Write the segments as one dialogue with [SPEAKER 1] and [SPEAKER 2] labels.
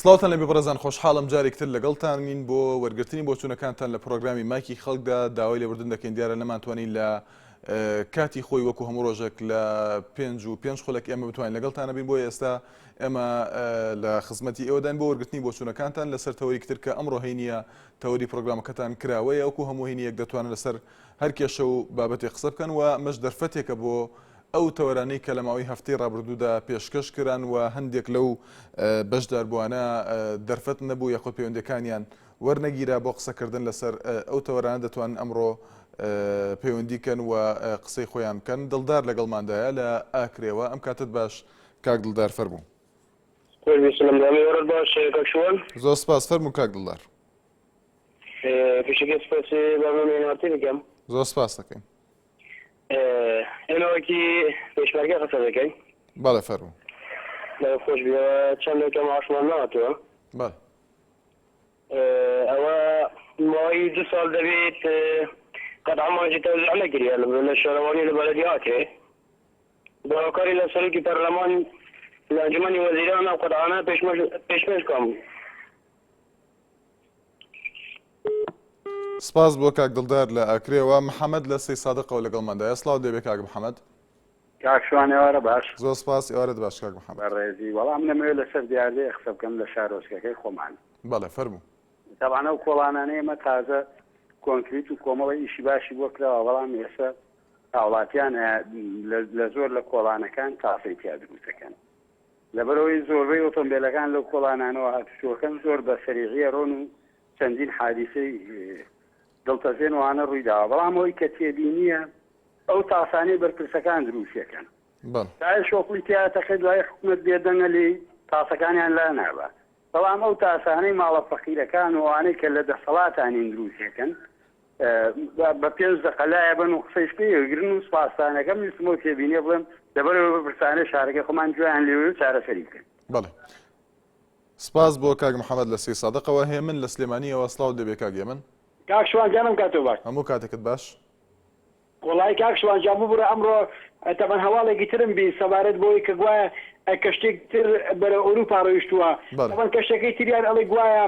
[SPEAKER 1] سڵاوتان لەبێ بەڕێزان، خۆشحاڵم جارێکتر لەگەڵتانین بۆ وەرگرتنی بۆچوونەکانتان لە پرۆگرامی مایکی خەڵکدا. داوای لێبوردن دەکەین، دیارە نەمانتوانین لە کاتی خۆی وەکو هەموو ڕۆژێک لە 5 خولێک ئێمە بتوانین لەگەڵتانە بین. بۆ ئێستا ئێمە لە خزمەتی ئێوەدان بۆ وەرگرتنی بۆچوونەکانتان لەسەر تەوەری کتر کە ئەمڕۆ هەینیە تەوەری پرۆگرامەکەتان کراوەیە، وەکو هەموو هەینیەک دەتوانن لەسەر هەر کێشە و بابەتێک قسە بکەن و مەش دەرفەتێکە بۆ ئەو تەوەرانەی کە لە ماوەی هەفتەی ڕابردوودا پێشکەش کران و هەندێک لەو بەشداربووانە دەرفەت نەبوو یاخود پەیوەندیەکانیان وەرنەگیرا بۆ قسەکردن لەسەر ئەو تەوەرانە دەتوانن ئەمڕۆ پەیوەندیکەن و قسەی خۆیان بکەن. دڵدار لەگەڵماندایە لە ئاکرێوە. ئەم کاتت باش کاک دڵدار، فەرموو. زۆر سپاس، فەرموو کاک دڵدار. زۆر سپاس دەکەین.
[SPEAKER 2] ئێمەوەکی پێشمەرگە قسە دەکەین.
[SPEAKER 1] بەڵێ فەرموو.
[SPEAKER 2] خۆش بێەوە چەندێکە ماشمان ناتوە.
[SPEAKER 1] بەڵێ
[SPEAKER 2] ئەوە ماوەی 2 ساڵ دەبێت قەتعا ماجی تەوزیع نەکریا لە شارەوانی لە بەلەدیاتێ داواکاری لە سەرۆکی پەرلەمان لە ئەنجومەنی وەزیران ئەو قەتعانە پێشمەش کام.
[SPEAKER 1] سپاس بۆ کاک دڵدار لە ئاکرێوە. محەممەد لە سەی سادقەوە لەگەڵماندایە. سڵاو دەبێ کاک محەممەد.
[SPEAKER 3] کاکشوان ئێوارە باش.
[SPEAKER 1] زۆر سپاس، ئێوارەت باش کاک محەممەد.
[SPEAKER 3] بەڕێزی وەڵام نەمەوێت لەسەر دیارێ قسە بکەم لە شارۆچکەکەی خۆمان.
[SPEAKER 1] بەڵێ فەرموو.
[SPEAKER 3] تەبعانە و کۆڵانانەی ئێمە تازە کۆنکریت و کۆمەڵی ئیشی باشی بۆ کراوە، بەڵام ئێستا هاوڵاتیان لە زۆر لە کۆڵانەکان تاسەی پیا دروستەکەن. لەبەرەوەی زۆربەی ئۆتۆمبیلەکان لەو کۆڵانانەوە هاتوچۆکەن زۆر بە سەریعیە ڕۆن و چەندین حادیسەی دڵتەزێن وانە ڕوویداوە، بەڵام ئەوەی کە تێبینیە ئەو تاسانەی بەرپرسەکان دروستەکەن. تا شۆپڵی تیاتەکە دوای حکوومەت بێدەنگە لێ تاسەکانیان لا نابە، بەڵام ئەو تاسانەی ماڵە فەقیرەکان وانەی کە لە دەسەڵاتانین دروستەکەن بە 5 دقە لایە بن و قسەیش پێگرن و سپاسانەکەم ویستمەوە تێبینێ بڵێم لەبەرەوە بەپرسانە شارەکەی خۆمان گوێیان لێوێ و چارەسەری بکەن.
[SPEAKER 1] بەڵێ سپاس بۆ کاک محەممەد لە سەی سادقەوە. هێمن لە سلێمانیەوە. سڵاو دەبێ کاک هێمن.
[SPEAKER 2] کاک شوانجانم کاتۆ باش.
[SPEAKER 1] هەموو کاتێکت باش.
[SPEAKER 2] وڵای کاک شوانجان ببوورە ئەمڕۆ تەمەەن هەواڵێکی ترم بی سەبارەت بۆی کە گوایە کەشتێک تر بەرە ئەوروپا ڕۆیشتووە. ئەمەن کەشتەکەی تریان ئەڵێ گوایە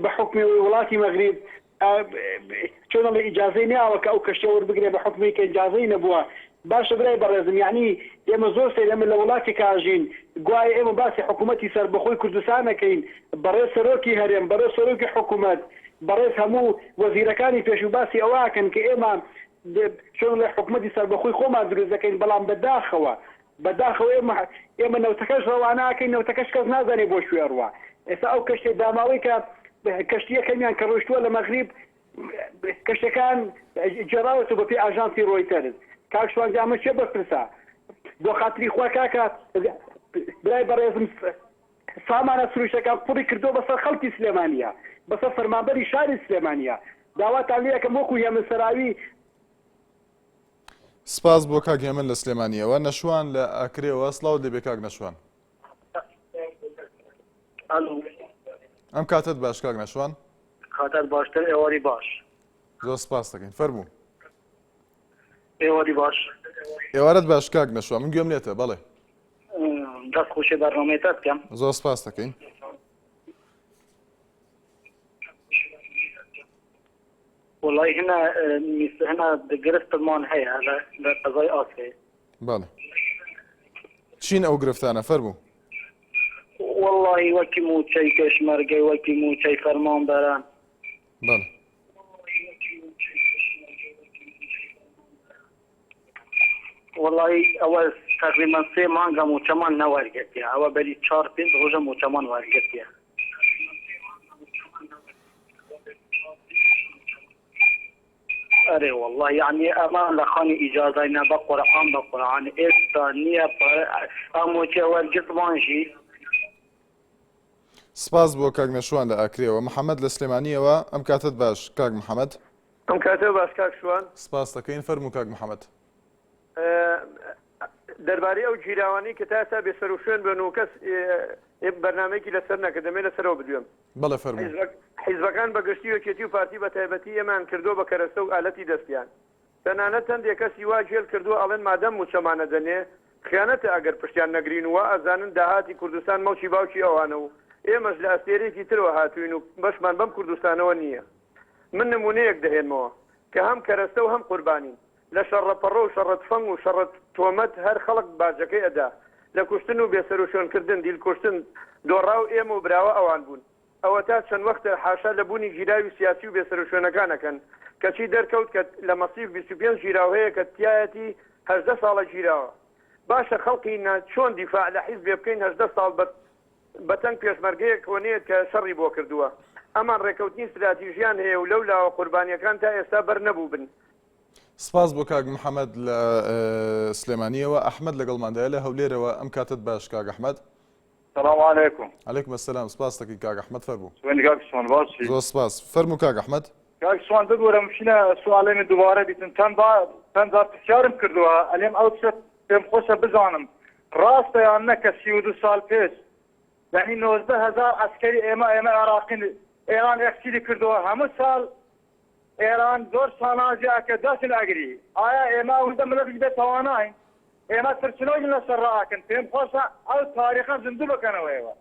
[SPEAKER 2] بە حکمی وڵاتی مەغریب چۆن ئەڵێ ئیجازەی ناوە کە ئەو کەشتە وەربگرێ بە حکمی کە ئیجازەی نەبووە. باشە برای بەڕێزم، یعنی ئێمە زۆر سەیر ئێمە لە وڵاتی کاژین، گوایە ئێمە باسی حکوومەتی سەربەخۆی کوردستان نەکەین، بەڕێز سەرۆکی هەرێم، بەڕێز سەرۆکی حکوومەت، بەڕێز هەموو وەزیرەکانی پێش و باسی ئەوواکەن کە ئێمە چۆن لە حکوومەتی سەربەخۆی خۆمان دروست دەکەین، بەڵام بەداخەوە ئێمە نەوتەکەش ڕەواناکەین، نەوتەکەش کەس نازانێ بۆ شوێڕوە. ئێستا ئەو کەشتێ داماوەی کە کەشتیەکەمیان کە ڕۆیشتووە لە مەغریب کەشتەکان جێراوەتەوە بە پێی ئاژانسی ڕۆیتەرز. کاک شوانجامە چێ بەرپرسە بۆ خاتری خوا کاکە برای بەڕێزم سامانە سروشتەکان پڕی کردو بەسەر خەڵکی سلێمانیە، بەسەر فەرمانبەری شاری سلێمانیە. داواتان لێ یەکەم وەکو هێمن سەراوی.
[SPEAKER 1] سپاس بۆ کاک هێمن لە سلێمانیەوە. نەشوان لە ئاکرێوە. سڵاو دەبێ کاک نەشوان. ئەم کاتت باش کاک نەشوان.
[SPEAKER 2] کاتت باشتر، ئێواری باش.
[SPEAKER 1] زۆر سپاس دەکەین. فەرموو.
[SPEAKER 2] ئێواری باش.
[SPEAKER 1] ئێوارەت باش کاک نەشوان. من گوێم لێتە. بەڵێ
[SPEAKER 2] دەست خۆشی بەرنامەیەتە بکەم.
[SPEAKER 1] زۆر سپاس دەکەین.
[SPEAKER 2] والله هنا گرفتمان هەیە لە قەزای ئاسێ.
[SPEAKER 1] بەڵێ چین ئەو گرفتانە؟ فەرموو.
[SPEAKER 2] والله وەکی موچەی پێشمەرگەی، وەکی موچەی فەرمانبەران.
[SPEAKER 1] بەڵێ
[SPEAKER 2] والله ئەوە تقریبا 3 مانگە موچەمان نەوەرگرتیە، ئەوە بەری 4-5 ڕۆژە موچەمان وەرگرتیە. أري والله يعني أمان لخاني إجازة إن بقرآن إستانية أموتي ورجت مانشي.
[SPEAKER 1] سپاس بۆ کاک نەشوان لە ئاکرێەوە. محەممەد لە سلێمانیەوە. ئەم کاتت باش کاک محەممەد.
[SPEAKER 4] ئەم کاتە باش کاک شوان.
[SPEAKER 1] سپاس دەکەین. فەرموو کاک محەممەد.
[SPEAKER 4] دەربارەی ئەو جیراوانی کە تا بێسەر و شوێن بن و کەس بەرنامەیەکی لەسەر نەکە دەمێ لەسەرەوە بدوێم.
[SPEAKER 1] بەڵێ فەرموو.
[SPEAKER 4] حیزبەکان بەگشتی وەکێتی و پارتی بە تایبەتی ئێمان کردو بە کەرەستە و ئالەتی دەستیان. تەنانەت هەندێک کەسی وا جێل کردو ئەڵێن مادەم موچەمانە دەنێ خیانەتە ئەگەر پشتیان نەگرین وە ئەزانن داهاتی کوردستان مەوچی باوکی ئەوانە و ئێمەش لە ئەستێرێکی ترەوە هاتوین و بەشمان بەم کوردستانەوە نییە. من نمونەیەک دەهێنمەوە کە هەم کەرەستە و هەم قوربانین لە شەڕەپەڕە و شەڕەت فەنگ و شەڕەت تۆمەت هەر خەڵک باجەکەی ئەدا لە کوشتن و بێسەر و شوێنکردن دیل کوشتن دۆڕا و ئێمە و براوە ئەوان بوون. ئەوە تا چەند وەختە حاشا لە بوونی ژیراوی سیاسی و بێسەر و شوێنەکانەکەن کەچی دەرکەوت کە لە مەسیف 25 ژیراو هەیە کە تایەتی 18 ساڵە ژیراوە. باشە خەڵقی چۆن دیفاع لە حیزب بکەین 18 ساڵ بەتەنگ پێشمەرگەیە کۆنەیە کە شەڕی بۆ کردووە. ئەمان ڕێکەوتنی استراتیژیان هەیە و لەولاوە قوربانیەکان تا ئێستا بەر نەبوو بن.
[SPEAKER 1] سپاس بۆ کاک محەممەد لە سلێمانیەوە. ئەحمەد لەگەڵماندایە لە هەولێرەوە. ئەم کاتت باش کاک ئەحمەد.
[SPEAKER 5] السلام عليكم.
[SPEAKER 1] عليكم السلام. سپاس دەکەی کاک ئەحمەد فەرموو.
[SPEAKER 5] وين كاك شلون باشي؟
[SPEAKER 1] زۆر سپاس. فەرموو کاک ئەحمەد.
[SPEAKER 5] كاك شلون بقول مشينا سؤالين دوباره بيتن تنظر تشارم كردوها اليوم اوسط بهم خوشه بزانم راسته يعني كسيودو سال بيس يعني 19000 عسكري ايما عراقي ايران اكسيدي كردوها هم سال ايران دور ساناجي اكداس الاجري ايا ايما وندا ملك بيت تواناي ايما ترسلوا من السراكن بهم خوشه او تاريخا زندوبه كانوا ايوا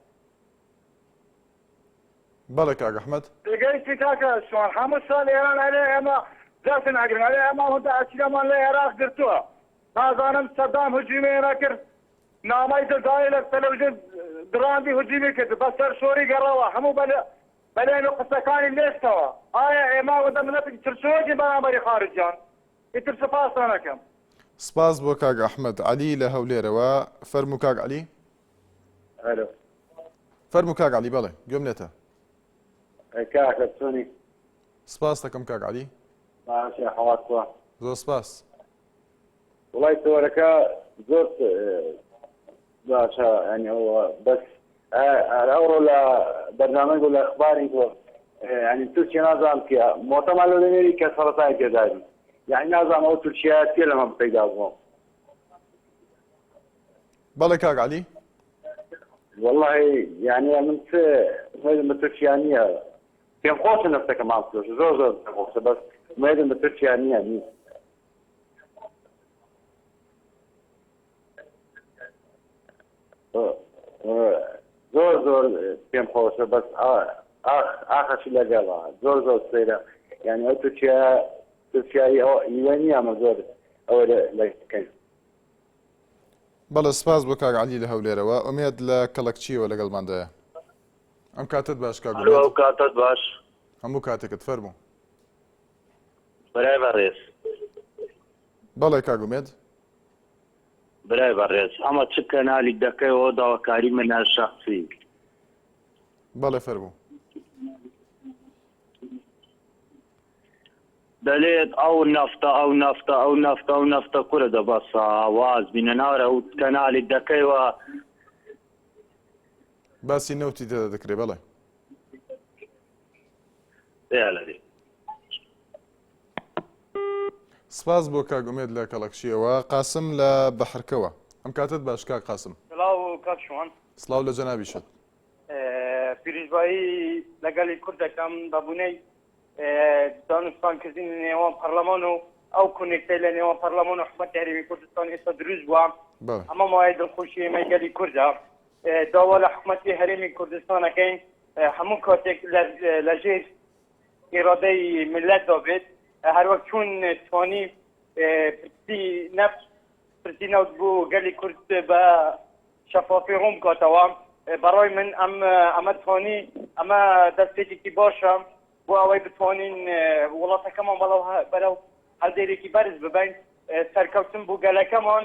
[SPEAKER 1] بەڵێ کاک ئەحمەد.
[SPEAKER 5] لقيت كاكا شلون حمص سال ايران عليه اما ذات العقل عليه اما هو اشياء مال العراق درتوها هذا انا صدام هجومي راكر نامي دايل التلفزيون درامي هجومي كده بس سوري قراوه همو بلا نقطه كان ليش توا ايا اما ودا من ترسوجي برامري خارجان يترسفاس انا كم
[SPEAKER 1] سپاس بۆ کاک ئەحمەد. عەلی لە هەولێرەوە. فەرموو کاک عەلی.
[SPEAKER 3] الو
[SPEAKER 1] فەرموو کاک عەلی. بەڵێ گوێم لێتە.
[SPEAKER 3] كاك لبسوني
[SPEAKER 1] سپاس دەکەم کاک عەلی.
[SPEAKER 3] ماشي حواتوا
[SPEAKER 1] زۆر سپاس.
[SPEAKER 3] والله توركا زرت باشا يعني هو بس الاورو لبرنامج ولا اخباري يعني تركيا نظام كي مؤتمر الامريكا سرطان الجزائري يعني نظام او تركيا كثير لما بتيجاوبهم
[SPEAKER 1] بەڵێ کاک عەلی.
[SPEAKER 3] والله يعني من تركيانية كان خوش نفسك مع فلوس زور خوش بس ما يدري من تركيانية يعني زور كان خوش بس آخر شيء لقاها زور سيرة يعني تركيا يوانية ما زور أو لكن
[SPEAKER 1] بەڵێ سپاس بۆ کاک عەلی لە هەولێرەوە. ئومێد لە کەڵەکچیەوە لەگەڵماندایە. ئەم کاتت باش کاک ئومێد.
[SPEAKER 6] کاتت باش.
[SPEAKER 1] هەموو کاتێکت فەرموو.
[SPEAKER 6] برای بەڕێز.
[SPEAKER 1] بەڵێ کاک ئومێد.
[SPEAKER 6] برای بەڕێز ئەمە چ کەنالی دەکەیەوە داواکاری منە شەخسی.
[SPEAKER 1] بەڵێ فەرموو.
[SPEAKER 6] دەلێت ئەو نەفتە کورە دەبەسە واز بینە ناورە و کەنالی دەکەیەوە
[SPEAKER 1] باسی نەوتی تێدا دەکرێت. بەڵێ
[SPEAKER 6] لەدی.
[SPEAKER 1] سپاس بۆ کاک ئومێد لە کەڵەکشیەوە. قاسم لە بەحرکەوە. ئەم کاتت باش کاک قاسم.
[SPEAKER 5] سلاو كاك شلون
[SPEAKER 1] سڵاو لە جەنابیشت.
[SPEAKER 5] پیرژبایی لەگەڵی کوردەکەم بەبوونەی دانوستانکردنی نێوان پەرلەمان و ئەو کونێکتەی لە نێوان پەرلەمان و حکومەتی هەرێمی کوردستان ئێستا دروست بووە. ئەمە مایە دڵخۆشی ئێمەی کوردە داوا لە حکومەتی هەرێمی کوردستانەکەین هەموو کاتێک لەژێر ئێرادەی ملەت دابێت هەروەک چون توانی پرسی نەفس پرسی نەوت بوو گەلی کورد بە شەفافی ڕوون بکاتەوە. بەڕای من ئەمە توانی ئەمە دەستێکی باشە بۆ ئەوەی بتوانین وڵاتەکەمان بەرەو هەڵدێرێکی بەرز ببین سەرکەوتن بوو گەلەکەمان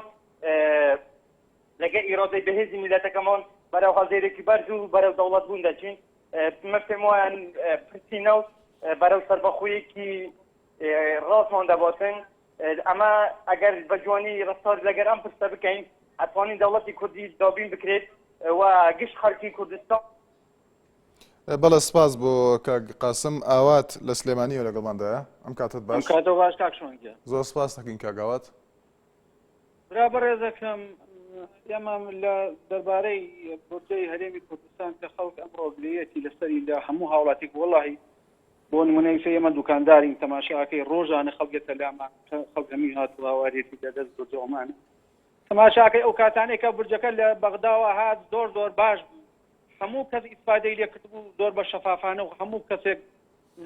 [SPEAKER 5] لەگەڵ ئیرادەی بەهێزی میلەتەکەمان بەرەو هەڵدێرێکی بەرز و بەرەو دەوڵەت بوون دەچین. من پێم وایە پرسی نەوت بەرەو سەربەخۆیەکی ڕاستمان دەباتن. ئەمە ئەگەر بە جوانی ڕفتار لەگەر ئەم پرسە بکەین ئەتوانین دەوڵەتی کوردی دابین بکرێت و گشت خەڵکی کوردستان.
[SPEAKER 1] بەڵێ سپاس بۆ کاک قاسم. ئاوات لە سلێمانیەوە لەگەڵماندایە. ئەم کاتت باش.
[SPEAKER 7] کاتۆ باش کاک شوانگە.
[SPEAKER 1] زۆر سپاس دەکەین کاک ئاوات.
[SPEAKER 7] برا بەڕێزەکەم ئێمە لە دەربارەی بودجەی هەرێمی کوردستان کە خەڵک ئەمڕۆ گلەیەتی لەسەری لە هەموو هاوڵاتێک وەڵاهی بۆ نمونەی ئێمە دوکاندارین تەماشاکەی ڕۆژانە خەڵکێتە لامان خەڵک هەمی هاتووە هاوارێتی دەدەست بۆجۆمانە تەماشاکەی ئەو کاتانێک کە بورجەکە لە بەغداوە هات زۆر باش بوو هەموو کەس ئیسفادەی لێ کردبوو زۆر بە شەفافانە و هەموو کەسێک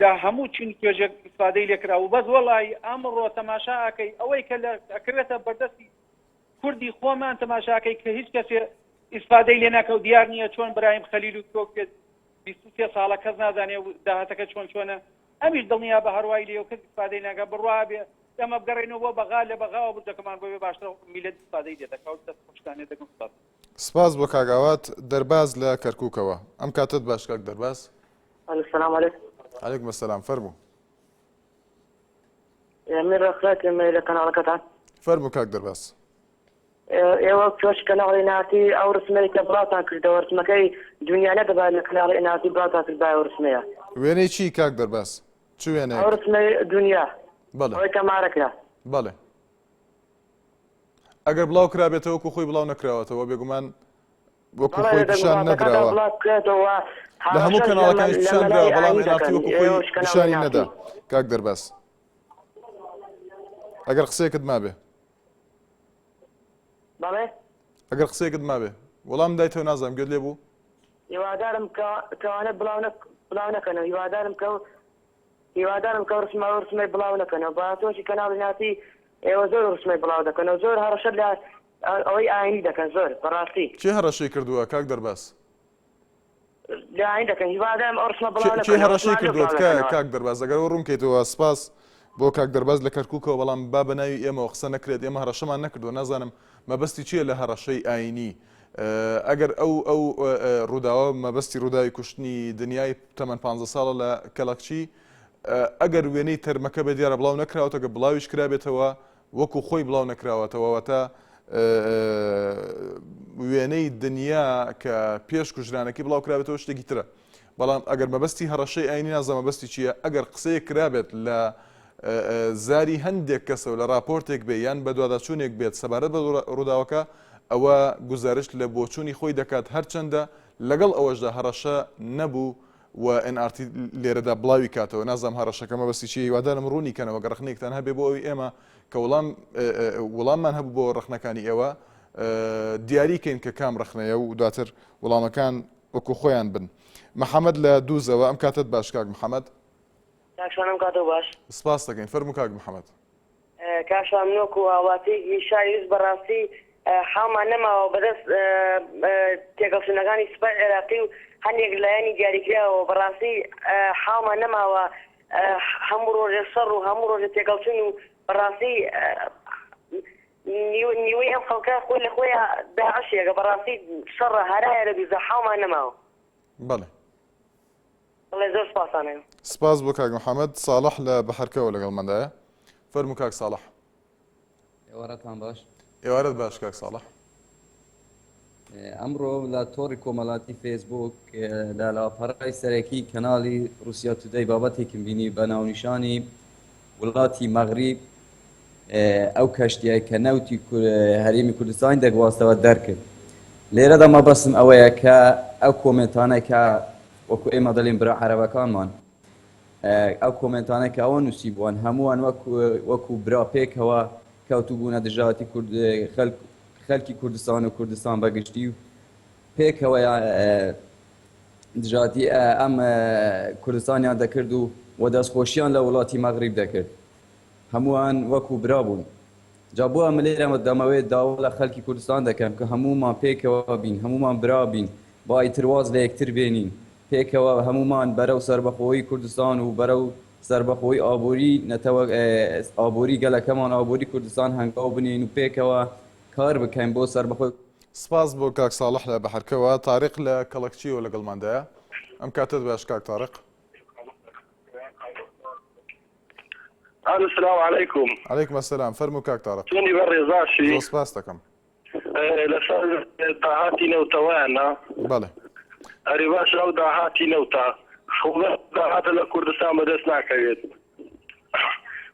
[SPEAKER 7] لە هەموو چین توێژێک ئیسفادەی لێ کرا و بەس وەڵی ئەمڕۆ تەماشاکەی ئەوەی کە ئەکرێتە بەردەستی کوردی خۆمان تەماشاکەی کە هیچ کەسێ ئیسفادەی لێ ناکە و دیار نییە چۆن برایم خەلیل و تۆ بێت 23 ساڵە کەس نازانێ و داهاتەکە چۆنە ئەمیش دڵنیا بە هەروای لێ و کەس ئیسفادەی ناکە بڕوا بێ ئەمە بگەڕێنەوە بۆ بەغا لە بەغاوە بردەکەمان بۆ بێ باشتر میلەت ئیسفادەی دێتەکەوت دەست خۆشتانێ دەکەم
[SPEAKER 1] سپاس بۆ کاگاوات دەرباز لە کەرکووکەوە ئەم کاتت باش کاک دەرباز.
[SPEAKER 8] السلام عليكم.
[SPEAKER 1] عليكم السلام فەرموو.
[SPEAKER 8] من رخصتي لە کەناڵەکەتان.
[SPEAKER 1] فەرموو کاک دەرباز.
[SPEAKER 8] ئێوە پێش کەناڵی ناتی ئەو ڕسمەی کە بڵاتان کردەوە ڕسمەکەی دنیا نەدەبات لە کەناڵی ناتی بڵاتان کردبای ئەو ڕسمەیە.
[SPEAKER 1] وێنەی چی کاک دەرباز؟ چ وێنەیە؟
[SPEAKER 8] ئەو ڕسمەی دنیا.
[SPEAKER 1] بەڵێ.
[SPEAKER 8] ئەوەی کە مارەکرا.
[SPEAKER 1] بەڵێ. ئەگەر بڵاو کرابێتەوە وەکو خۆی بڵاو نەکراوەتەوە بێگومان وەکو خۆی پیشان نەدراوە. لە هەموو کەناڵەکانی پیشان دراوە بەڵام ئێناتی وەکو خۆی پیشانی نەدا کاک دەرباز. ئەگەر قسەیەکت مابێ.
[SPEAKER 8] بەڵێ؟
[SPEAKER 1] ئەگەر قسەیەکت مابێ وەڵام دایتەوە نازانم گوێت لێ بوو؟
[SPEAKER 8] هیوادارم کەوانە بڵاو نەکەنەوە هیوادارم کە ڕسمەی بڵاو نەکەنەوە بە تۆشی کەناڵی ناتی ئێوە زۆر ڕسمەی بڵاو دەکەنەوە زۆر هەڕەشە لە ئەوەی ئاینی دەکەن زۆر بەڕاستی.
[SPEAKER 1] کێ هەڕەشەی کردووە کاک دەرباز؟
[SPEAKER 8] لە ئاین دەکەن هیوادارم ئەو ڕسمە بڵاو نەکەنەوە.
[SPEAKER 1] کێ هەڕەشەی کردووە کاک دەرباز ئەگەر ڕوون کەیتەوە سپاس بۆ کاک دەرباز لە کەرکووکەوە بەڵام با بە ناوی ئێمەوە قسە نەکرێت ئێمە هەڕەشەمان نەکردووە نازانم مەبەستی چییە لە هەڕەشەی ئاینی ئەگەر ئەو ڕووداوە مەبەستی ڕووداوی کوشتنی دنیای تەمەن 15 ساڵە لە کەڵەکچی ئەگەر وێنەی تەرمەکە بە دیارە بڵاو نەکراوەتە گە بڵاویش کرابێتەوە وەکو خۆی بڵاو نەکراوەتەوە تا وێنەی دنیا کە پێش کوژرانەکەی بڵاو کرابێتەوە شتێکی ترە بەڵام ئەگەر مەبەستی هەڕەشەی ئاینی نازە مەبەستی چییە ئەگەر قسەیە کرابێت لە زاری هەندێک کەسەوە لە راپۆرتێک بێ یان بە دوواداچوونێک بێت سەبارەت بە ڕووداوەکە ئەوە گزارش لە بۆچوونی خۆی دەکات هەرچەندە لەگەڵ ئەوەشدا هەڕەشە نەبوو و NRT لێرەدا بڵاوی کاتەوە نازام هەڕەشەکە مەبەستی چی هیوادارم ڕوونی کەنەوە گە ڕخنێکتان هەبێ بۆ ئەوی ئێمە کە وەڵاممان هەبوو بۆ ڕخنەکانی ئێوە دیاریکەین کە کام ڕخنەیە و دواتر وەڵامەکان وەکو خۆیان بن. محەممەد لە دووزەوە ئەم کاتت باش کاک محەممەد.
[SPEAKER 8] کاکشانم کاتەوە باش.
[SPEAKER 1] سپاس دەکەین فەرموو کاک محەممەد.
[SPEAKER 8] کاشان نۆک و هاوڵاتیی شایست بەڕاستی حاڵمان نەماوە بەدەست تێگەڵچنەکانی سوپای عێراقی و هەندێک لایەنی دیاریکراوە بەڕاستی حاڵمان نەماوە هەموو ڕۆژێ سەر و هەموو ڕۆژە تێگەڵچن و بەڕاستی نیوەی ئەم خەڵکە خۆی لە خۆی داعشێکە بەڕاستی شەڕە هەرایە لە بیزە حاڵمان نەماوە.
[SPEAKER 1] بەڵێ.
[SPEAKER 8] بەڵێ زۆر سپاسانەوە.
[SPEAKER 1] سپاس بۆ کاک محەممەد ساڵح لە بەحەرکەوە لەگەڵمەندایە فەرموو کاک ساڵح.
[SPEAKER 9] ئێوارەتان باش.
[SPEAKER 1] ئێوارەت باش کاک ساڵح.
[SPEAKER 9] ئەمڕۆ لە تۆڕی کۆمەڵاتی فێسبوک لە لاپەڕای سەرەکی کەناڵی رووسیا تودەی بابەتێکم بینی بە ناونیشانی وڵاتی مەغریب ئەو کەشتیە کە نەوتی هەرێمی کوردستانی دەگواستەوە دەرکرد. لێرەدا مەبەسم ئەوەیە کە ئەو کۆمنتانە کە وەکو ئێمە دەڵێن برا عەرەبەکانمان ئەو کۆمنتانە کە ئەوە نووسی بوون هەمووان وەکو برا پێکەوە کەوتو بوونە دژاتی خەلکی کوردستان و کوردستان بەگشتی و پێکەوە دژاتی ئەم کوردستانیان دەکرد و دەستخۆشیان لە وڵاتی مەغریب دەکرد هەمووان وەکو برا بوون. جا بۆ ئەمە لێرە دەمەوێت داوا لە خەلکی کوردستان دەکەم کە هەموومان پێکەوە بین هەموومان برا بین با ئیترواز لە یەکتر بێنین پێکەوە هەموومان بەرەو سەربەخۆیی کوردستان و بەرەو سەربەخۆی ئابووری نەتەوە ئابووری گەلەکەمان ئابووری کوردستان هەنگاو بنین و پێکەوە کار بکەین بۆ سەربەخۆی.
[SPEAKER 1] سپاس بۆ کاک ساڵح لە بەحەرکەوە تاریق لە کەڵەکچیەوە لەگەڵماندایە ئەم کاتت باش کاک تاریق.
[SPEAKER 10] السلام عليكم.
[SPEAKER 1] عليكم السلام فەرموو کاک تاریق.
[SPEAKER 10] تونی بەڕێزاشی
[SPEAKER 1] زۆر سپاس دەکەم.
[SPEAKER 10] لەسەر داهاتی نەوتەوەیانە
[SPEAKER 1] بەڵێ
[SPEAKER 10] ئەری باش ئەو داهاتی نەوتە داهاتە لە کوردستان بەدەست ناکەوێت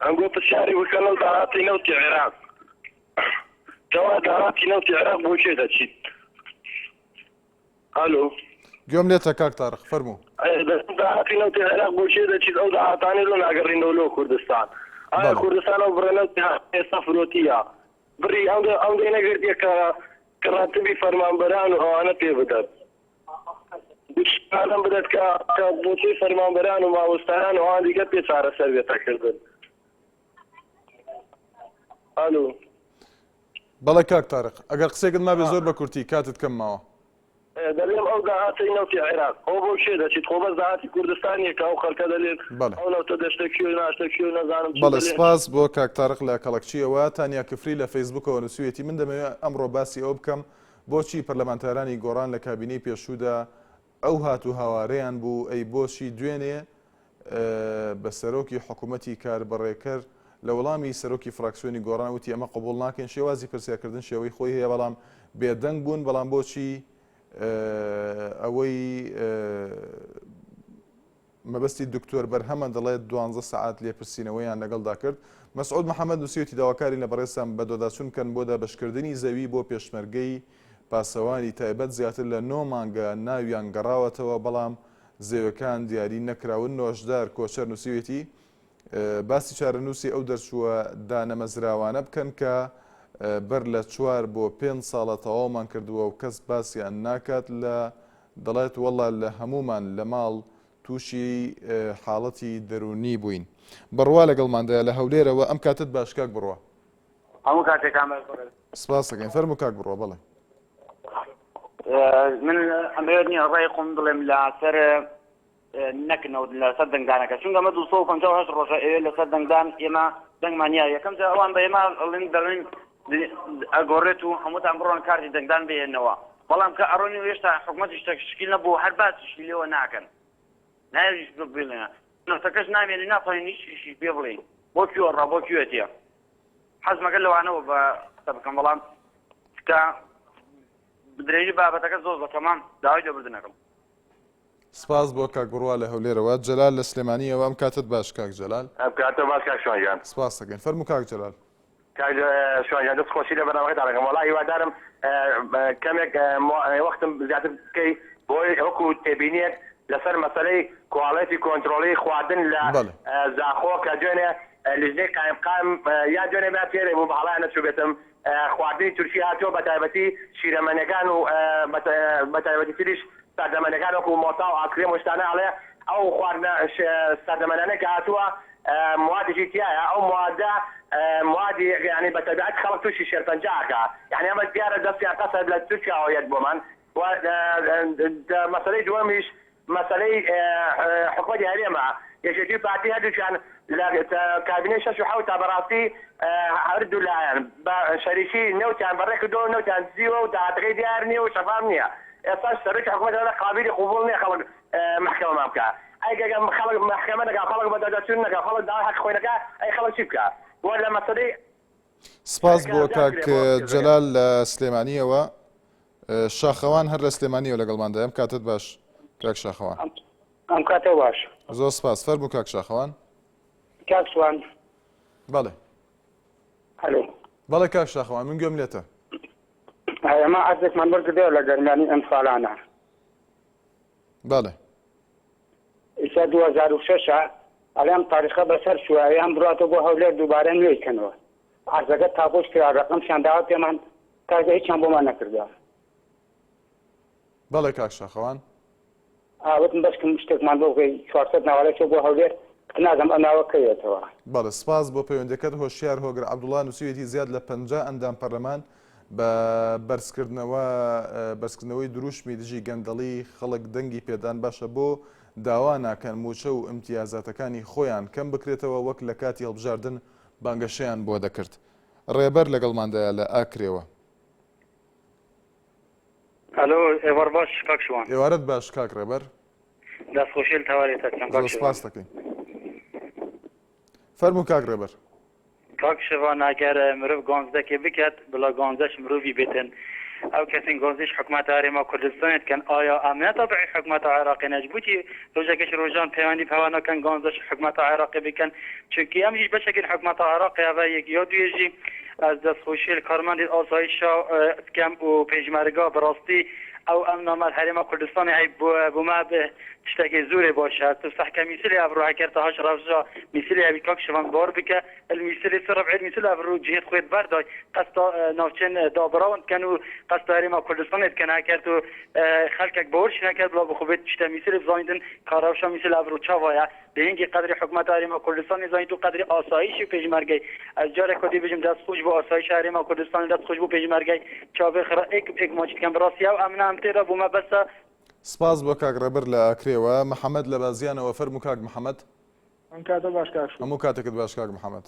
[SPEAKER 10] ئەمگۆ پرسیاری بکەن ئەو داهاتی نەوتی عێراق کەوا داهاتی نەوتی عێراق بۆ کێ دەچیت؟ ئالۆ
[SPEAKER 1] گوێم لێتە کاک تاریق فەرموو.
[SPEAKER 10] داهاتی نەوتی عێراق بۆ کێ دەچیت ئەو داهاتانەی لۆ ناگەڕینەوە لۆ کوردستان ئایا کوردستان ئەو بڕێنەوتی ئێستا فرۆتیە بڕی ئەم دەی نەگردیە کە ڕاتبی فەرمانبەران و ئەوانە پێ بدەن وشانم بدات کە بۆچی فەرمانبەران و مامۆستایان و ئەوان دیکە پێ چارەسەر بێتەکردن. ئالو
[SPEAKER 1] بەڵێ کاک تارق ئەگەر قسێکت ما بێ زۆر بە کورتی کاتت کەم ماوە.
[SPEAKER 10] دەڵێم ئەو داهاتی نەوتی عێراق ئەو بۆ شێ دەچیت خۆ بەس داهاتی کوردستانیەکە ئەو خەڵکە دەلێت ئەو نەوتە دەشتەکی و ناشتەکی و نەزانم
[SPEAKER 1] بەڵێ سپاس بۆ کاک تارق لە کەڵەکچیەوە تانیا کفری لە فەیسبوکەوە نووسویەتی من دەمەوێت ئەمڕۆ باسی ئەو بکەم بۆچی پەرلەمانتارانی گۆڕان لە کابینەی پێشوودا ئەو هاتوو هاوارەیان بوو ئەی بۆچی دوێنێ بە سەرۆکی حکوومەتی کاربڕێکەر لە وەڵامی سەرۆکی فراکسیۆنی گۆڕان وتی ئەمە قبول ناکەین شێوازی پرسیارکردن شێوەی خۆی هەیە بەڵام بێدەنگ بوون بەڵام بۆچی ئەوەی مەبەستی دکتۆر بەرهەمە دەڵێت 12 سعات لێپرسینەوەیان لەگەڵدا کرد. مەسعود محەممەد نووسیوتی داواکاری لە بەڕێستان بە دۆداچوون کەن بۆ دابەشکردنی زەوی بۆ پێشمەرگەی پاسەوانی تایبەت زیاتر لە 9 مانگە ناویان گەڕاوەتەوە بەڵام زێوەکان دیاری نەکراون. نۆشدار کۆچەر نووسیوێتی باسی چارەنووسی ئەو دەرچووە دانەمەزراوانە بکەن کە بەر لە 4 بۆ 5 ساڵە تەواومان کردووە و کەس باسییان ناکات لە دەڵێت وەڵا لە هەمومان لە ماڵ تووشی حاڵەتی دەرونی بووین. بڕوا لەگەڵماندایە لە هەولێرەوە ئەم کاتت باشکاک بڕوە.
[SPEAKER 11] هەموو کاتێکام
[SPEAKER 1] سپاس دەکەین فەرموو کاک بڕوە. بڵێ
[SPEAKER 11] من ئەمەوێت نییە ڕێی خۆم دڵێم لەسەر نەکنەوت لەسەر دەنگدانەکە چونکە مە 258 ڕۆژە ئێوێ لەسەر دەنگدان ئێمە دەنگمانیا یەکەم جا ئەوان بە ئێمە دەڵێن ئەگۆڕێت و هەمووتان بڕۆن کارتی دەنگدان بهێنەوە بەڵام کە ئەڕۆنی هێشتا حکوومەتی شتێکشکیل نەبوو هەر باسیشی لێوە ناکەن ناویش بڵێنە نەتەکەش نامێنی ناتوانین هیچیشی پێ بڵێین بۆ کوێڕا بۆ کوێتیە حەزمەکە لەوانەوە بە قسە بکەم بەڵام کە بدرێژی بابەتەکە زۆر بەتەمان داوای لێبوردنەکەم.
[SPEAKER 1] سپاس بۆ کاک بڕوا لە هەولێرەوە. جەلال لە سلێمانیەوە ئەم کاتت باش کاک جەلال.
[SPEAKER 10] ئەم کاتە باش کاک شوانجان.
[SPEAKER 1] سپاس دەکەین فەرموو کاک جەلال.
[SPEAKER 10] کاک شوانجان دەست خۆشی لە بەناوەکەتان دەکەم وەڵا هیوادارم کەمێک وەختم زیاتر بکەی بۆی وەکو تێبینیت لەسەر مەسەلەی کواڵەتی کۆنتترۆلی خواردن لە زاخۆ کە دوێنێ لیژنەی قایمقام یا دوێنێ با پێرێ بوو بەڵایە نەچوو بێتم خواردنی تورکی هاتووە بە تایبەتی شیرەمەنەکان و بە تایبەتی تریش سەردەمەنەکان وەکو مۆتا و ئاکرێم و شتانە ئەڵێ ئەو خواردنە سەردەمەنانە کە هاتووە موادێکی تایە ئەو موادە موادی یعنی بە تەبیعەت خەڵک تووشی شێرپەنجاکە یعنی ئەمە دیارە دەستیان قەسەر لە تورکیاوەیەت بۆمان مەسەلەی دووەمیش مەسەلەی حکومەتی هەرێمە یەکێتی پارتی هەردووچیان لە کابینەی 6 و 7 تا بەڕاستی هەردوو لایەن بە شەریکی نەوتیان بەڕێکردەوە نەوتیان زیوە و داهاتەکەی دیار نییە و شەفاف نییە. ئێستاش سەرۆکی حکومەتەوە قابلی قبوڵ نییە خەڵک محکەمەمان بکە ئەگەر خەڵک محکەمە نەکا خەڵک بە دەرچوون نەکا خەڵک داوای حەق خۆی نەکا ئەی خەڵک چی بکە وە لە مەسەلەی.
[SPEAKER 1] سپاس بۆ کاک جەلال لە سلێمانیەوە. شاخەوان هەر لە سلێمانیەوە لەگەڵماندا ئەم کاتت باش کاک شاخەوان.
[SPEAKER 2] ئەم کاتە باش
[SPEAKER 1] زۆر سپاس فەرموو کاک شاخەوان.
[SPEAKER 2] کاک سوان.
[SPEAKER 1] بەڵێ
[SPEAKER 2] هەلو
[SPEAKER 1] بەڵێ کاک شاخەوان من گوێم لێتە.
[SPEAKER 2] ئەمە عەرزێکمان وەرگردەوە لە گەرمانی ئەم ساڵانە.
[SPEAKER 1] بەڵێ
[SPEAKER 2] ئیسا 2006 ئەڵێم تاریخە بەسەر شوایان بڕاتە بۆ هەولێر دووبارە نوێیکەنەوە عەرزەکە تاپۆش کرا ڕقمشیان داوە پێمان کاکە هیچیان بۆمان نەکردووە.
[SPEAKER 1] بەڵێ کاک شاخەوان.
[SPEAKER 2] ئاوتم بەشکم شتێکمان بۆ بکەی 400 ناوەڵێکە بۆ هەولێر نازم ئەم ناوەکەیەتەوە.
[SPEAKER 1] بەڵێ سپاس بۆ پەیوەندەکەت هۆشیار هۆگر عەبدوڵڵا نووسیوێتی زیاد لە 50 ئەندام پەرلەمان بە بەرزکردنەوەی دروشمی دژی گەندەڵی خەڵک دەنگی پێدان باشە بۆ داوا ناکەن موچە و ئیمتیازاتەکانی خۆیان کەم بکرێتەوە وەک لە کاتی هەڵبژاردن بانگەشەیان بۆ دەکرد. ڕێبەر لەگەڵماندایە لە ئاکرێوە.
[SPEAKER 12] ئەلۆ ئێوار باش کاک شوان.
[SPEAKER 1] ئێوارەت باش کاک ڕێبەر.
[SPEAKER 12] دەستخۆشیل تاوارێتە
[SPEAKER 1] زۆر سپاس دەکەین. فەرموو کاک ڕێبەر.
[SPEAKER 12] کاک شوان ئەگەر مرۆڤ گۆنزدەکێ بکات بڵا گۆنزەش مرۆڤی بێتن ئەو کەسین گۆنزیش حکومەتە هەرێما کوردستانێت کەن ئایا ئەمنە تەبعی حکومەتە عێراقی نەجبوتی ڕۆژێکش ڕۆژان پەیوەندی پەوانەکەن گۆنزەش حکومەتە عێراقی بکەن چونکی ئەم هیچ بەشێکن حکومەتە عێراقی ئەوە یەک یا دوێژی ئەس دەستخۆشیل کارمەندی ئاسایشا کەم و پێشمەرگا بەڕاستی ئەو ئەم نامەت هەرێما کوردستانی هەی بوومە تشتكي زوري باشا تفتح كمثلي أبرو هكرتها رفجا مثلي أبي كاك شفان بار بك المثلي سر بعيد مثل أبرو جهة خويت برداي قصة نوشين دابراون كانوا قصة هريما كردستان كان هكرتو خلقك بورش هكرت بلا بخوبت تشتا مثلي بزايندن كاراوشا مثل أبرو تشافايا لهنگی قدر حکومت هرما کردستان زاین تو قدر آسایشی پیشمرگی از جاره کدی بجم دست خوش با آسایش هرما کردستان دست خوش با پیشمرگی چاوی خرا ایک ماچ کم براسیا و امن هم تیرا بوما بس
[SPEAKER 1] سپاس بۆ کاک ڕێبەر لە ئەکرێوە محەممەد لە بازیانەوە فەرموو کاک محەممەد
[SPEAKER 7] ئەم کاتە باش کاک
[SPEAKER 1] هەموو کاتێکت باش کاک محەممەد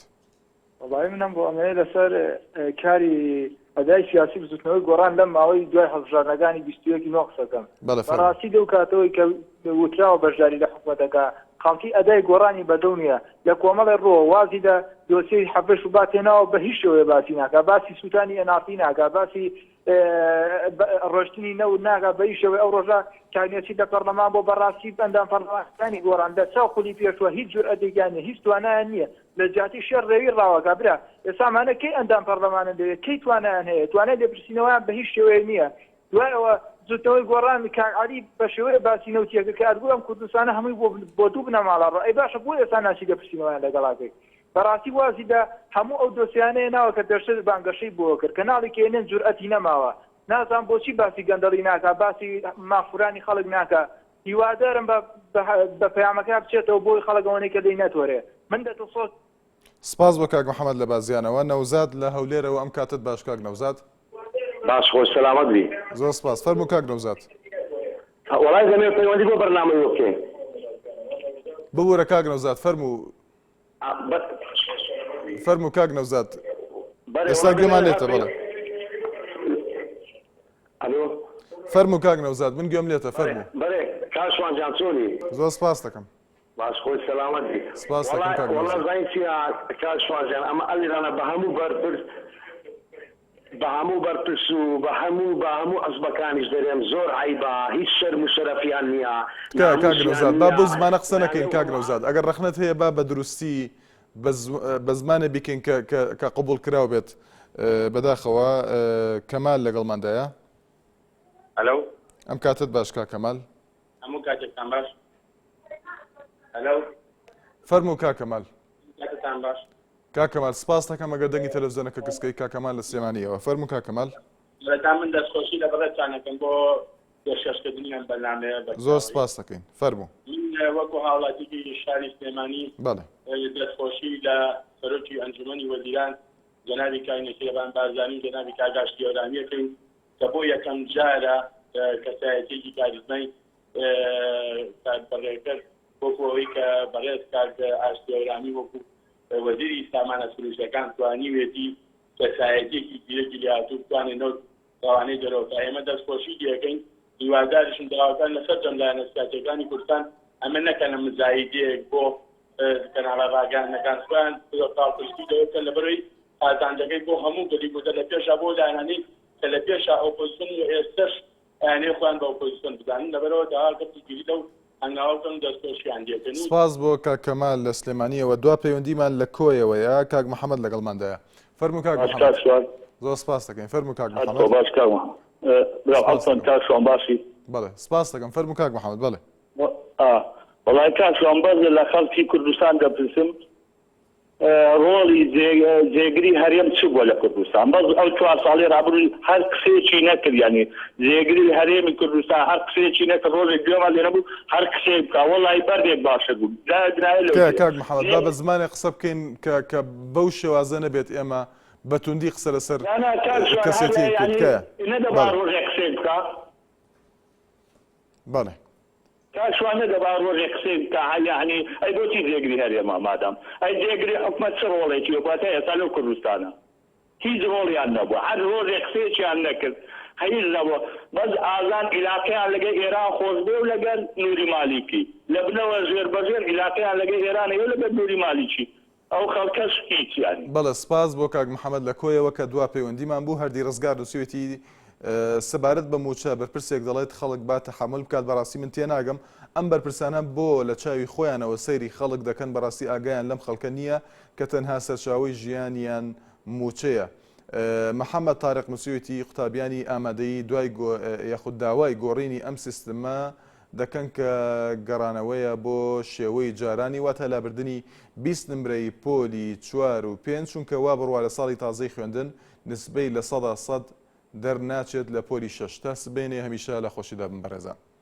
[SPEAKER 7] وڵای منم بۆ ئەمەیە لەسەر کاری ئەدای سیاسی بزوتنەوەی گۆڕان لەم ماوەی دوای هەڵبژاردنەکانی 21 نۆ قسەکەم بەڕاستی دەو کاتەوەی کە وتراوە بەشداری لە حکوومەتەکە خەڵکی ئەدای گۆڕانی بەدەو نییە لە کۆمەڵی ڕۆ وازیدا دۆسیەی حەفەش و باتێناوە بە هیچ شێوەیە باسی ناکە باسی سووتانی ئەنافی ناکە باسی ڕۆشتنی نەوت ناکە بە هیچ شێوەی ئەو ڕۆژە کابینەتی لە پەرلەمان بۆ بەڕاستی ئەندام پەرلەمانەکانی گۆڕان لە چاو خولی پێشوە هیچ جور ئەدەیگانە هیچ توانایان نییە لە جاتی شێر ڕێوی ڕاوەکە برا ئێسامانە کەی ئەندام پەرلەمانە دەوێت کەی توانایان هەیە توانای لێپرسینەوەیان بە هیچ شێوەیە نییە دوایەوە زوتەوەی گۆڕان کاعالی بە شێوەیە باسی نەوتیەکە کە ئەدگوڵ ئەم کوردستانە هەمووی بۆ دوو بنەماڵە ڕۆ ئەی باشە بۆ ئێستا ناچی لێپرسینەوەیان لەگەڵاکەی بەڕاستی وازیدا هەموو ئەو دۆسیانەیە ناوە کە دەشت بانگەشەی بۆ کرد کەناڵی کێنێن جورئەتی نەماوە نازان بۆچی باسی گەندەڵی ناکە باسی مافورانی خەڵک ناکە هیوادارم بە پەیامەکە بچێتەوە بۆی خەڵکەوەی کە دەی نەتوەرێ من دەتوسۆت
[SPEAKER 1] سپاس بۆ کاک محەممەد لە بازیانەوە نەوزاد لە هەولێرەوە ئەم کاتت باش کاک نەوزاد
[SPEAKER 13] باش خۆش سەلامەت بی
[SPEAKER 1] زۆر سپاس فەرموو کاک نەوزاد
[SPEAKER 13] وەڵای دەمێت پەیوەندی بۆ بەرنامەی بکەین
[SPEAKER 1] ببوورە کاک نەوزاد فەرموو کاک نەوزاد ئێستا گوێمان لێتە بەڵێ فەرموو کاک نەوزاد من گوێم لێتە فەرموو
[SPEAKER 13] بەڵێ کاشوان جان چۆنی
[SPEAKER 1] زۆر سپاس دەکەم
[SPEAKER 13] باش خۆش سەلامەت بی
[SPEAKER 1] سپاس دەکەم کاک نەوزاد
[SPEAKER 13] وەڵای زای چیە کاشوان جان ئەمە ئەلیرانە بە هەموو بەرپرس بە هەموو بەرپرس و بە هەموو عەزبەکانیش دەرێم زۆر عیبە هیچ شەرم و شەرەفیان نییە
[SPEAKER 1] کاک نەوزاد با بۆ زمانە قسە نەکەین کاک نەوزاد ئەگەر ڕەخنەت هەیە با بە دروستی بە زمانە بیکەین کە قبول کراو بێت بەداخەوە کەمال لەگەڵماندایە
[SPEAKER 14] هەلو
[SPEAKER 1] ئەم کاتت باش کا کەمال
[SPEAKER 14] هەموو کاتێکتان باش هەلو
[SPEAKER 1] فەرموو کا کەمال
[SPEAKER 14] کاتتان باش
[SPEAKER 1] کا کەمال سپاس دەکەم ئەگەر دەنگی تەلەڤیزیۆنەکە کەسکەی کا کەمال لە سلێمانیەوە فەرموو کا کەمال
[SPEAKER 14] لەتا من دەستخۆشی لە بەڕێتانەکەم بۆ پێشکەشکردنی ئەم بەرنامەیە
[SPEAKER 1] زۆر سپاس دەکەین فەرموو
[SPEAKER 14] من وەکو هاوڵاتیی شاری سلێمانی
[SPEAKER 1] بەڵێ
[SPEAKER 14] دەستخۆشی لە سەرۆکی ئەنجومەنی وەزیران جەنابی کاینەکی لەبان بارزانی جەنابی کاگاشتی ئەورامیەکەین کە بۆ یەکەم جارە کەسایەتێکی کاریزمەی بەڕێکرد وەکو ئەوەی کە بەڕێز کارد ئاشتی ئەورامی وەکو وەزیری سامانە سروشتەکان توانیوێتی کەسایەتێکی گرێکی لێهاتوو بتوانێنەوە داوانەی دەرەوە ئێمە دەستخۆشی دەکەین هیواداریشن داواکان لەسەر جەملایەنە سیاسەکانی کوردستان ئەمە نەکەنە مزایدەیەک بۆ کەناڵە ڕاگەیاندنەکان خۆیان پاڵپشتی دەوەکە لەبەرەوەی ئازانجەکەی بۆ هەموو گەلیکوتە لە پێشە بۆ لایەنانەی کە لە پێشە ئۆپۆزیسیۆن و ئێستش ئەیانەی خۆیان بە ئۆپۆزیسیۆن بدانن لەبەرەوە داواکەتی گیری لەو هەنگاوەکەم دەستخۆشیان دێتن
[SPEAKER 1] سپاس بۆ کاک کەمال لە سلێمانیەوە دوا پەیوەندیمان لە کۆیەوەیە کاک محەممەد لەگەڵماندایە فەرموو کاک محەممەد زۆر سپاس دەکەین فەرموو کاک محەممەد
[SPEAKER 6] باش کاکم باشی
[SPEAKER 1] بەڵێ سپاس دەکەم فەرموو کاک محەممەد بەڵێ
[SPEAKER 6] وەڵای کاکم باز لە خەڵکی کوردستان دەپرسم ڕۆڵی جێگری هەرێم چ بووە لە کوردستان بەس ئەو 4 ساڵی ڕابردوو هەر قسەیەکی نەکرد یعنی جێگری هەرێمی کوردستان هەر قسەیەکی نەکرد ڕۆژێک گوێمان لێ نەبوو هەر قسەی بکە وەڵای بەردێک باشە بوو
[SPEAKER 1] کاک محەممەد با بە زمانێک قسە بکەین کە بەو شێوازە نەبێت ئێمە بەتوندی قسە لەسەر کەسێتی کوردکایە
[SPEAKER 6] ڕۆژێک قسەی بکە
[SPEAKER 1] بەڵێ
[SPEAKER 6] کاشوانە دەبا ڕۆژێک قسەی بکە یعنی ئەی بۆچی جێگری هەرێمە مادام ئەی جێگری حکومەت چ ڕۆڵێکی وەکواتە ئێستا لەو کوردستانە هیچ ڕۆڵیان نەبووە هەر ڕۆژێک قسەیەکیان نەکرد هیچ نەبووە بەس ئازان عیلاقەیان لەگەڵ ئێران خۆش بێ و لەگەڵ نووری مالیکی لە بنەوە ژێر بەژێر عیلاقەیان لەگەڵ ئێرانە و لەگەڵ نووری مالیکی ئەو خەڵکەش هیچ یانی
[SPEAKER 1] بەڵێ سپاس بۆ کاک محەممەد لە کۆیەوە کە دوا پەیوەندیمان بوو هەردی ڕزگار نووسێتی سەبارەت بە موچە بەرپرسێک دەڵێت خەڵک با تەحمل بکات بەڕاستی من تێناگەم ئەم بەرپرسانە بۆ لە چاوی خۆیانەوە سەیری خەڵک دەکەن بەڕاستی ئاگایان لەم خەڵکە نییە کە تەنها سەرچاوی ژیانیان موچەیە محەممەد تارق نووسێتی قوتابیانی ئامادەیی دوای یاخود داوای گۆڕینی ئەم سیستەمە دەکەن کە گەڕانەوەیە بۆ شێوەی جارانی واتە لابردنی 20 نمرەی پۆلی 4 و 5 چونکە وا بڕوا لە ساڵی تازەی خوێندن نسبەی لە 100% دەرناچێت لە پۆلی 6 تا سبێنێ هەمیشە لە خۆشیدا بن بەڕێزان.